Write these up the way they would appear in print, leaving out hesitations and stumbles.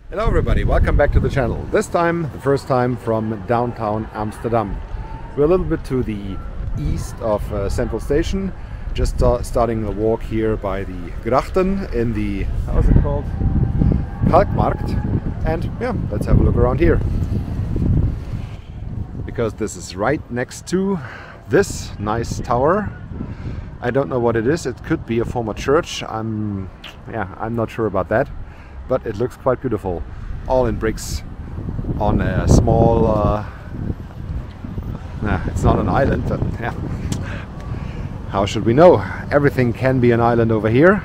Hello everybody, welcome back to the channel. This time, the first time from downtown Amsterdam. We're a little bit to the east of Central Station, just starting a walk here by the Grachten in the, how's it called? Kalkmarkt. And yeah, let's have a look around here. Because this is right next to this nice tower. I don't know what it is, it could be a former church. I'm not sure about that. But it looks quite beautiful, all in bricks on a small, it's not an island, but yeah, how should we know? Everything can be an island over here,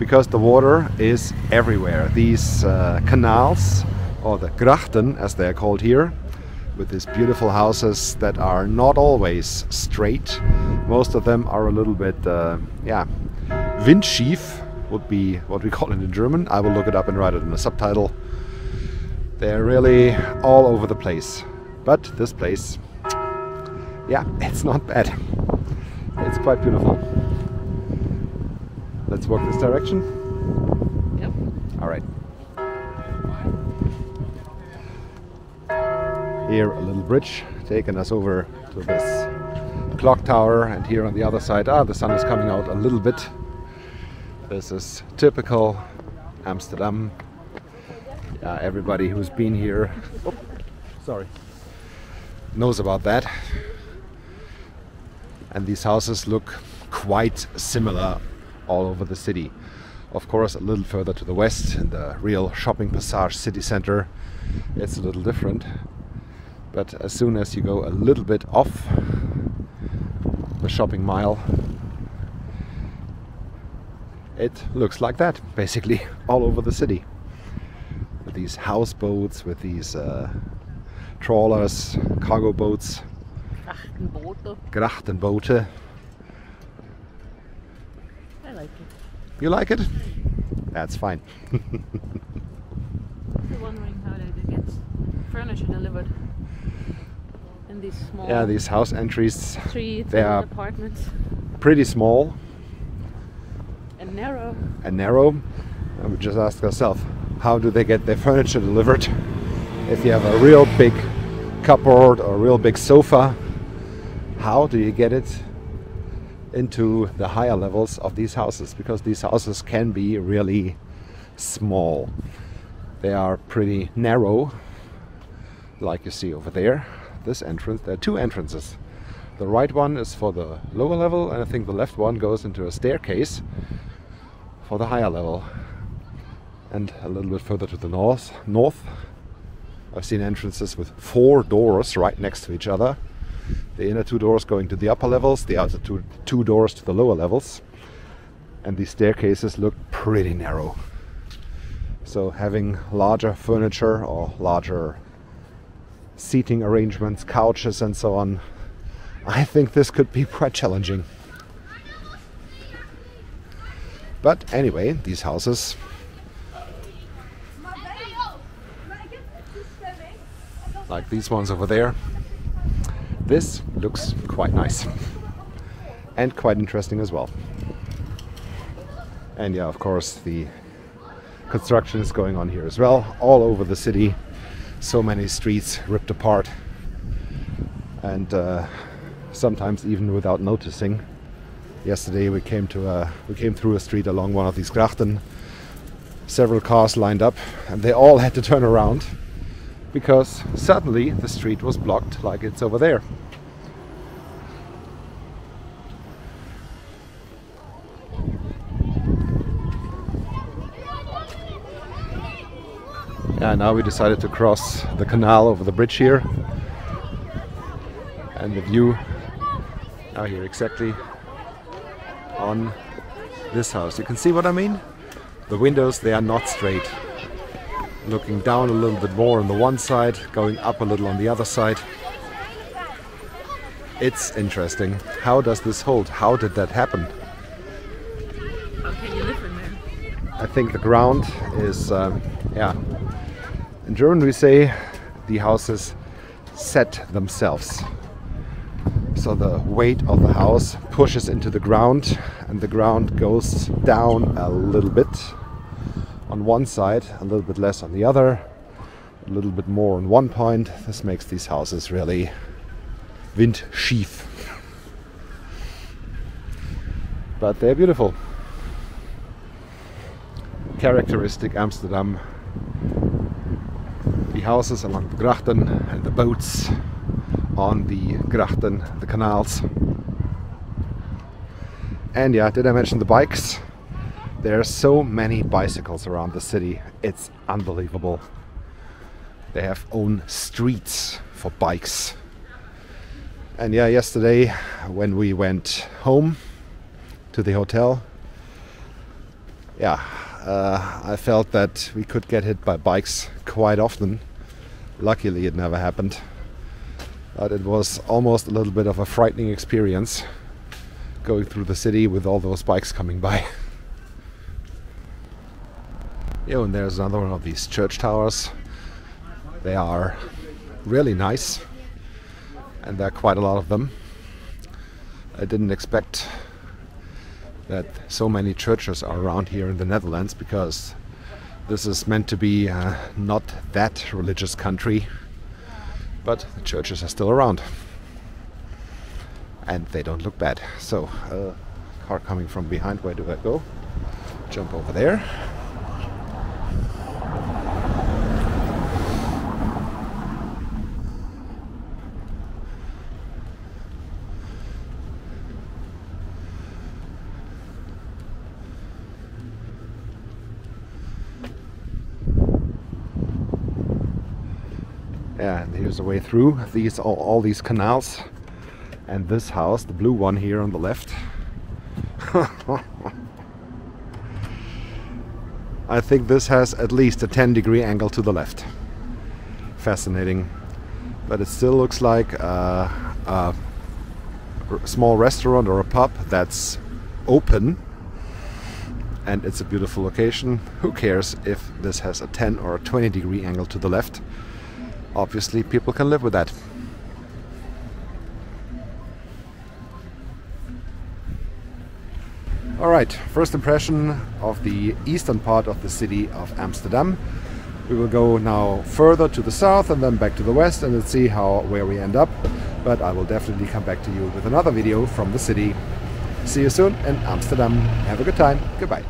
because the water is everywhere. These canals, or the Grachten as they are called here, with these beautiful houses that are not always straight. Most of them are a little bit, windschief. Would be what we call it in German. I will look it up and write it in the subtitle. They're really all over the place. But this place, yeah, it's not bad. It's quite beautiful. Let's walk this direction. Yep. All right. Here a little bridge taking us over to this clock tower, and here on the other side, the sun is coming out a little bit. This is typical Amsterdam. Yeah, everybody who's been here, knows about that. And these houses look quite similar all over the city. Of course, a little further to the west, in the real shopping passage city center, it's a little different. But as soon as you go a little bit off the shopping mile, it looks like that, basically, all over the city. With these houseboats, with these trawlers, cargo boats. Grachtenboote. I like it. You like it? That's fine. I'm wondering how they get furniture delivered in these small these house entries, streets they and are apartments. pretty small. And narrow. And narrow. And we just ask ourselves, how do they get their furniture delivered? If you have a real big cupboard or a real big sofa, how do you get it into the higher levels of these houses? Because these houses can be really small. They are pretty narrow, like you see over there. This entrance, there are two entrances. The right one is for the lower level, and I think the left one goes into a staircase for the higher level. And a little bit further to the north, I've seen entrances with 4 doors right next to each other. The inner 2 doors going to the upper levels, the outer two doors to the lower levels. And these staircases look pretty narrow. So having larger furniture or larger seating arrangements, couches and so on, I think this could be quite challenging. But anyway, these houses, like these ones over there, this looks quite nice and quite interesting as well. And yeah, of course, the construction is going on here as well, all over the city. So many streets ripped apart, and sometimes even without noticing. Yesterday we came through a street along one of these Grachten. Several cars lined up, and they all had to turn around because suddenly the street was blocked, like it's over there. Yeah, now we decided to cross the canal over the bridge here, and the view now here exactly on this house. You can see what I mean? The windows, they are not straight. Looking down a little bit more on the one side, going up a little on the other side. It's interesting. How does this hold? How did that happen? How can you live in there? I think the ground is, in German we say the houses set themselves. So the weight of the house pushes into the ground, and the ground goes down a little bit on one side, a little bit less on the other, a little bit more on one point. This makes these houses really windschief. But they're beautiful. Characteristic Amsterdam. The houses along the Grachten and the boats on the Grachten, the canals. And yeah, did I mention the bikes? There are so many bicycles around the city. It's unbelievable. They have own streets for bikes. And yeah, yesterday when we went home to the hotel, yeah, I felt that we could get hit by bikes quite often. Luckily it never happened, but it was almost a little bit of a frightening experience going through the city with all those bikes coming by. Yeah, and there's another one of these church towers. They are really nice, and there are quite a lot of them. I didn't expect that so many churches are around here in the Netherlands, because this is meant to be not that religious country, but the churches are still around and they don't look bad. So car coming from behind, where do I go? Jump over there. Yeah, and here's the way through these all these canals, and this house, the blue one here on the left. I think this has at least a 10-degree angle to the left. Fascinating, but it still looks like a small restaurant or a pub that's open, and it's a beautiful location. Who cares if this has a 10 or a 20-degree angle to the left? Obviously, people can live with that. Alright, first impression of the eastern part of the city of Amsterdam. We will go now further to the south and then back to the west, and let's see where we end up. But I will definitely come back to you with another video from the city. See you soon in Amsterdam. Have a good time. Goodbye.